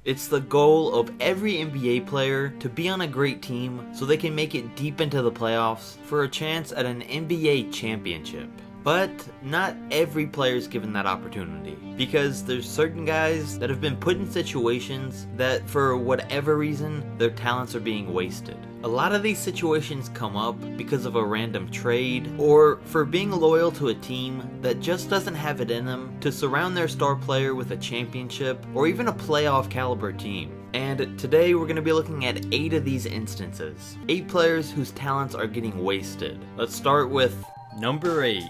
It's the goal of every NBA player to be on a great team so they can make it deep into the playoffs for a chance at an NBA championship. But not every player is given that opportunity, because there's certain guys that have been put in situations that for whatever reason their talents are being wasted. A lot of these situations come up because of a random trade or for being loyal to a team that just doesn't have it in them to surround their star player with a championship or even a playoff caliber team. And today we're going to be looking at 8 of these instances. 8 players whose talents are getting wasted. Let's start with number 8.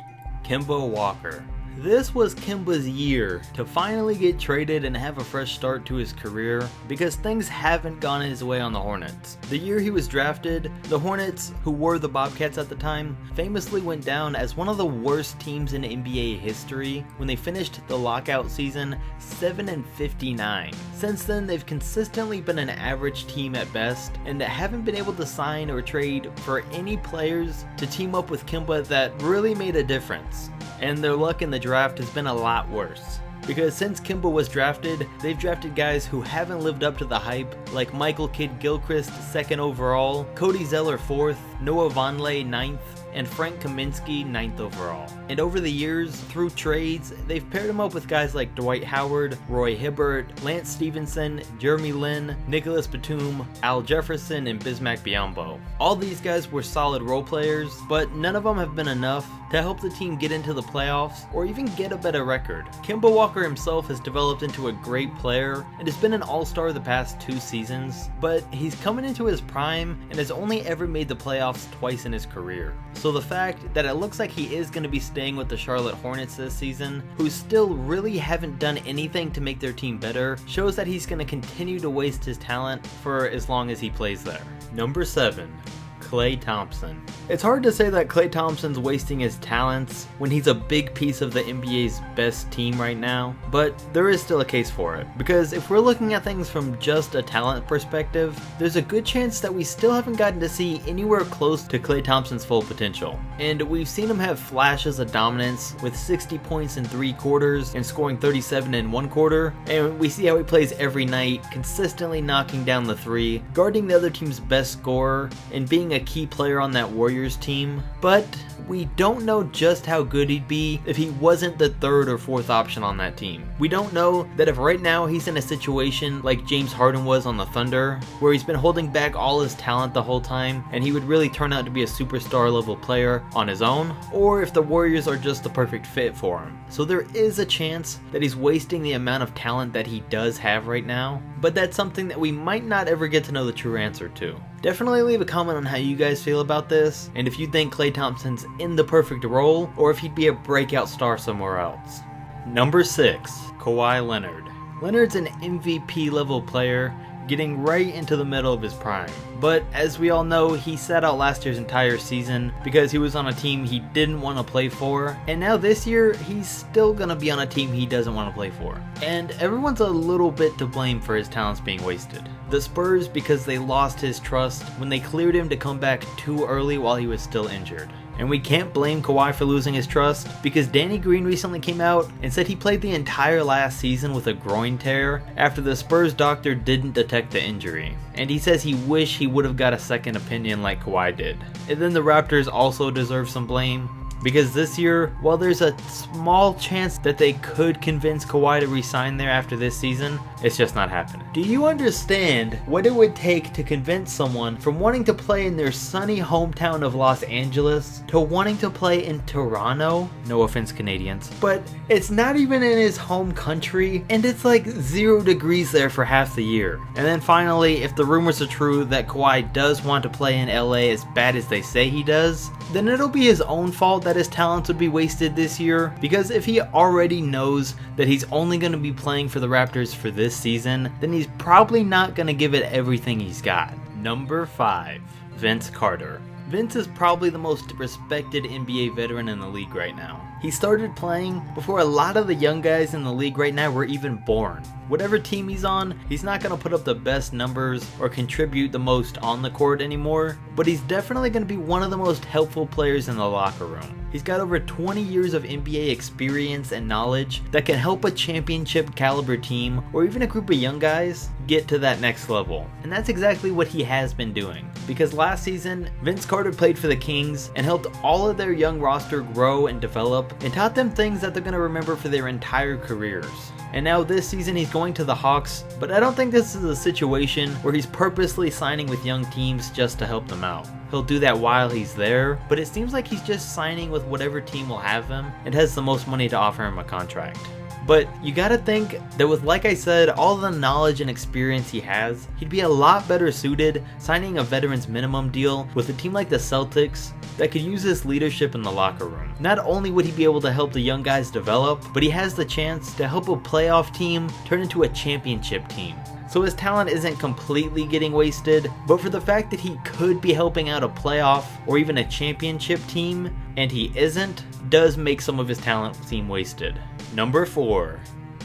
Kemba Walker. This was Kemba's year to finally get traded and have a fresh start to his career because things haven't gone his way on the Hornets. The year he was drafted, the Hornets, who were the Bobcats at the time, famously went down as one of the worst teams in NBA history when they finished the lockout season 7-59. Since then, they've consistently been an average team at best and haven't been able to sign or trade for any players to team up with Kemba that really made a difference. And their luck in the draft has been a lot worse. Because since Kemba was drafted, they've drafted guys who haven't lived up to the hype, like Michael Kidd-Gilchrist 2nd overall, Cody Zeller 4th, Noah Vonleh 9th, and Frank Kaminsky 9th overall. And over the years, through trades, they've paired him up with guys like Dwight Howard, Roy Hibbert, Lance Stevenson, Jeremy Lin, Nicholas Batum, Al Jefferson, and Bismack Biyombo. All these guys were solid role players, but none of them have been enough to help the team get into the playoffs or even get a better record. Kemba Walker himself has developed into a great player and has been an all-star the past 2 seasons, but he's coming into his prime and has only ever made the playoffs twice in his career. So the fact that it looks like he is going to be staying with the Charlotte Hornets this season, who still really haven't done anything to make their team better, shows that he's going to continue to waste his talent for as long as he plays there. Number 7. Klay Thompson. It's hard to say that Klay Thompson's wasting his talents when he's a big piece of the NBA's best team right now, but there is still a case for it. Because if we're looking at things from just a talent perspective, there's a good chance that we still haven't gotten to see anywhere close to Klay Thompson's full potential. And we've seen him have flashes of dominance with 60 points in 3 quarters and scoring 37 in 1 quarter, and we see how he plays every night, consistently knocking down the 3, guarding the other team's best scorer, and being a key player on that Warriors team, but we don't know just how good he'd be if he wasn't the 3rd or 4th option on that team. We don't know that if right now he's in a situation like James Harden was on the Thunder, where he's been holding back all his talent the whole time and he would really turn out to be a superstar level player on his own, or if the Warriors are just the perfect fit for him. So there is a chance that he's wasting the amount of talent that he does have right now, but that's something that we might not ever get to know the true answer to. Definitely leave a comment on how you guys feel about this, and if you think Klay Thompson's in the perfect role, or if he'd be a breakout star somewhere else. Number 6. Kawhi Leonard. Leonard's an MVP level player, getting right into the middle of his prime. But as we all know, he sat out last year's entire season because he was on a team he didn't want to play for, and now this year, he's still gonna be on a team he doesn't want to play for. And everyone's a little bit to blame for his talents being wasted. The Spurs, because they lost his trust when they cleared him to come back too early while he was still injured. And we can't blame Kawhi for losing his trust because Danny Green recently came out and said he played the entire last season with a groin tear after the Spurs doctor didn't detect the injury. And he says he wished he would have got a second opinion like Kawhi did. And then the Raptors also deserve some blame, because this year, while there's a small chance that they could convince Kawhi to resign there after this season, it's just not happening. Do you understand what it would take to convince someone from wanting to play in their sunny hometown of Los Angeles to wanting to play in Toronto? No offense, Canadians. But it's not even in his home country, and it's like 0 degrees there for half the year. And then finally, if the rumors are true that Kawhi does want to play in LA as bad as they say he does, then it'll be his own fault that his talents would be wasted this year, because if he already knows that he's only going to be playing for the Raptors for this season, then he's probably not going to give it everything he's got. Number 5. Vince Carter. Vince is probably the most respected NBA veteran in the league right now. He started playing before a lot of the young guys in the league right now were even born. Whatever team he's on, he's not going to put up the best numbers or contribute the most on the court anymore, but he's definitely going to be one of the most helpful players in the locker room. He's got over 20 years of NBA experience and knowledge that can help a championship caliber team or even a group of young guys get to that next level. And that's exactly what he has been doing. Because last season, Vince Carter played for the Kings and helped all of their young roster grow and develop and taught them things that they're going to remember for their entire careers. And now this season he's going to the Hawks, but I don't think this is a situation where he's purposely signing with young teams just to help them out. He'll do that while he's there, but it seems like he's just signing with whatever team will have him and has the most money to offer him a contract. But you gotta think that with, like I said, all the knowledge and experience he has, he'd be a lot better suited signing a veterans minimum deal with a team like the Celtics that could use his leadership in the locker room. Not only would he be able to help the young guys develop, but he has the chance to help a playoff team turn into a championship team. So his talent isn't completely getting wasted, but for the fact that he could be helping out a playoff or even a championship team, and he isn't, does make some of his talent seem wasted. Number 4,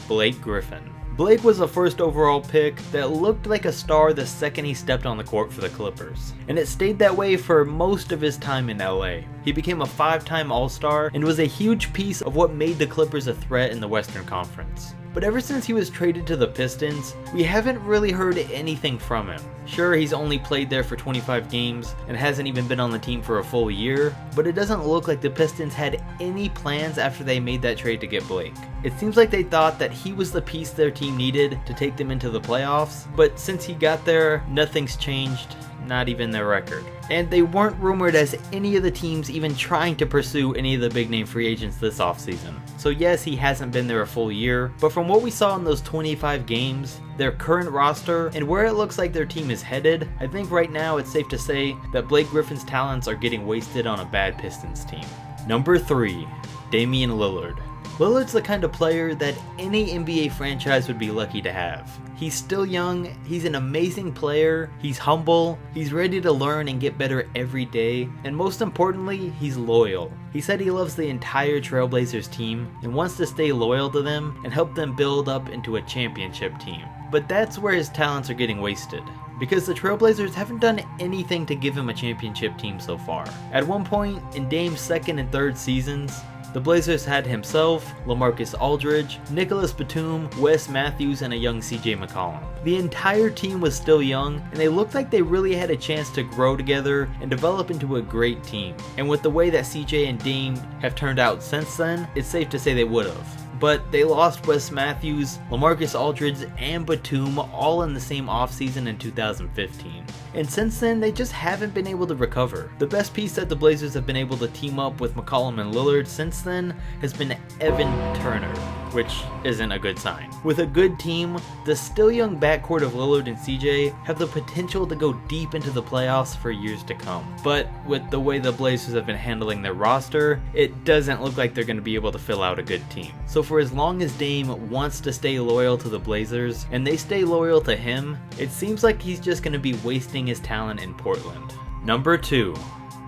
Blake Griffin. Blake was a first overall pick that looked like a star the second he stepped on the court for the Clippers, and it stayed that way for most of his time in LA. He became a 5-time All-Star and was a huge piece of what made the Clippers a threat in the Western Conference. But ever since he was traded to the Pistons, we haven't really heard anything from him. Sure, he's only played there for 25 games and hasn't even been on the team for a full year, but it doesn't look like the Pistons had any plans after they made that trade to get Blake. It seems like they thought that he was the piece their team needed to take them into the playoffs, but since he got there, nothing's changed, not even their record. And they weren't rumored as any of the teams even trying to pursue any of the big name free agents this offseason. So yes, he hasn't been there a full year, but from what we saw in those 25 games, their current roster, and where it looks like their team is headed, I think right now it's safe to say that Blake Griffin's talents are getting wasted on a bad Pistons team. Number 3, Damian Lillard. Lillard's the kind of player that any NBA franchise would be lucky to have. He's still young, he's an amazing player, he's humble, he's ready to learn and get better every day, and most importantly, he's loyal. He said he loves the entire Trailblazers team and wants to stay loyal to them and help them build up into a championship team. But that's where his talents are getting wasted, because the Trailblazers haven't done anything to give him a championship team so far. At one point, in Dame's second and third seasons, the Blazers had himself, LaMarcus Aldridge, Nicholas Batum, Wes Matthews, and a young CJ McCollum. The entire team was still young, and they looked like they really had a chance to grow together and develop into a great team. And with the way that CJ and Dame have turned out since then, it's safe to say they would have. But they lost Wes Matthews, LaMarcus Aldridge, and Batum all in the same offseason in 2015. And since then, they just haven't been able to recover. The best piece that the Blazers have been able to team up with McCollum and Lillard since then has been Evan Turner, which isn't a good sign. With a good team, the still young backcourt of Lillard and CJ have the potential to go deep into the playoffs for years to come. But with the way the Blazers have been handling their roster, it doesn't look like they're going to be able to fill out a good team. So for as long as Dame wants to stay loyal to the Blazers, and they stay loyal to him, it seems like he's just going to be wasting his talent in Portland. Number 2,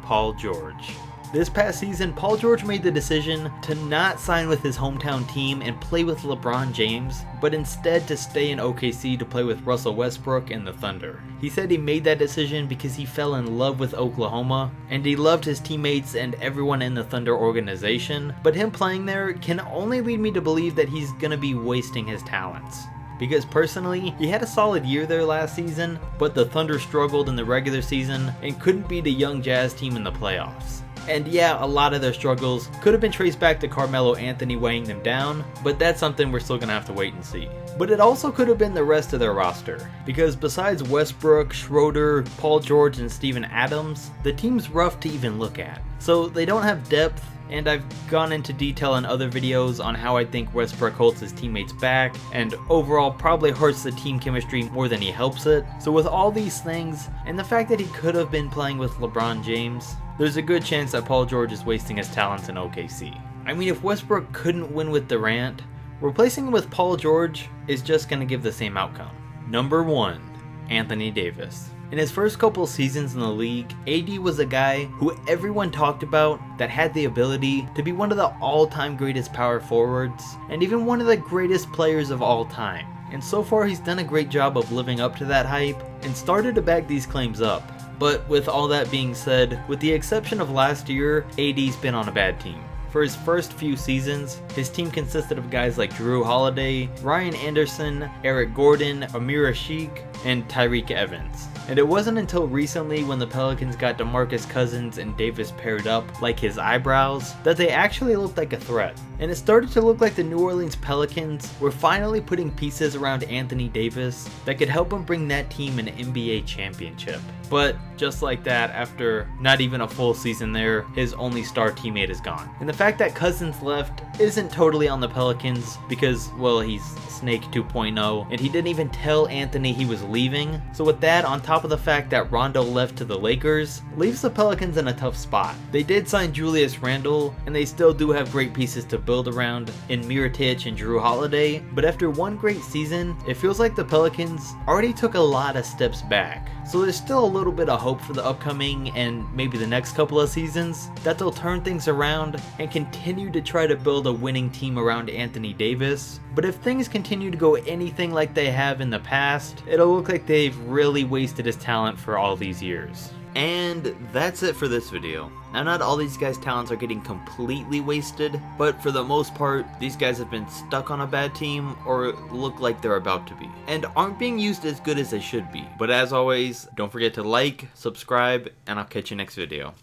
Paul George. This past season, Paul George made the decision to not sign with his hometown team and play with LeBron James, but instead to stay in OKC to play with Russell Westbrook and the Thunder. He said he made that decision because he fell in love with Oklahoma, and he loved his teammates and everyone in the Thunder organization, but him playing there can only lead me to believe that he's gonna be wasting his talents. Because personally, he had a solid year there last season, but the Thunder struggled in the regular season and couldn't beat a young Jazz team in the playoffs. And yeah, a lot of their struggles could have been traced back to Carmelo Anthony weighing them down, but that's something we're still gonna have to wait and see. But it also could have been the rest of their roster, because besides Westbrook, Schroeder, Paul George, and Steven Adams, the team's rough to even look at. So they don't have depth, and I've gone into detail in other videos on how I think Westbrook holds his teammates back, and overall probably hurts the team chemistry more than he helps it. So with all these things, and the fact that he could have been playing with LeBron James, there's a good chance that Paul George is wasting his talents in OKC. I mean, if Westbrook couldn't win with Durant, replacing him with Paul George is just going to give the same outcome. Number 1, Anthony Davis. In his first couple seasons in the league, AD was a guy who everyone talked about that had the ability to be one of the all-time greatest power forwards, and even one of the greatest players of all time. And so far he's done a great job of living up to that hype, and started to back these claims up. But with all that being said, with the exception of last year, AD's been on a bad team. For his first few seasons, his team consisted of guys like Drew Holiday, Ryan Anderson, Eric Gordon, Amir Ashik, and Tyreek Evans. And it wasn't until recently when the Pelicans got DeMarcus Cousins and Davis paired up like his eyebrows that they actually looked like a threat. And it started to look like the New Orleans Pelicans were finally putting pieces around Anthony Davis that could help him bring that team an NBA championship. But just like that, after not even a full season there, his only star teammate is gone. And the fact that Cousins left isn't totally on the Pelicans because, well, he's Snake 2.0 and he didn't even tell Anthony he was leaving. So with that, on top of the fact that Rondo left to the Lakers, leaves the Pelicans in a tough spot. They did sign Julius Randle and they still do have great pieces to build around in Mirotic and Drew Holiday, but after one great season, it feels like the Pelicans already took a lot of steps back. So there's still a little bit of hope for the upcoming and maybe the next couple of seasons that they'll turn things around and continue to try to build a winning team around Anthony Davis. But if things continue to go anything like they have in the past, it'll look like they've really wasted his talent for all these years. And that's it for this video. Now, not all these guys' talents are getting completely wasted, but for the most part, these guys have been stuck on a bad team or look like they're about to be, and aren't being used as good as they should be. But as always, don't forget to like, subscribe, and I'll catch you next video.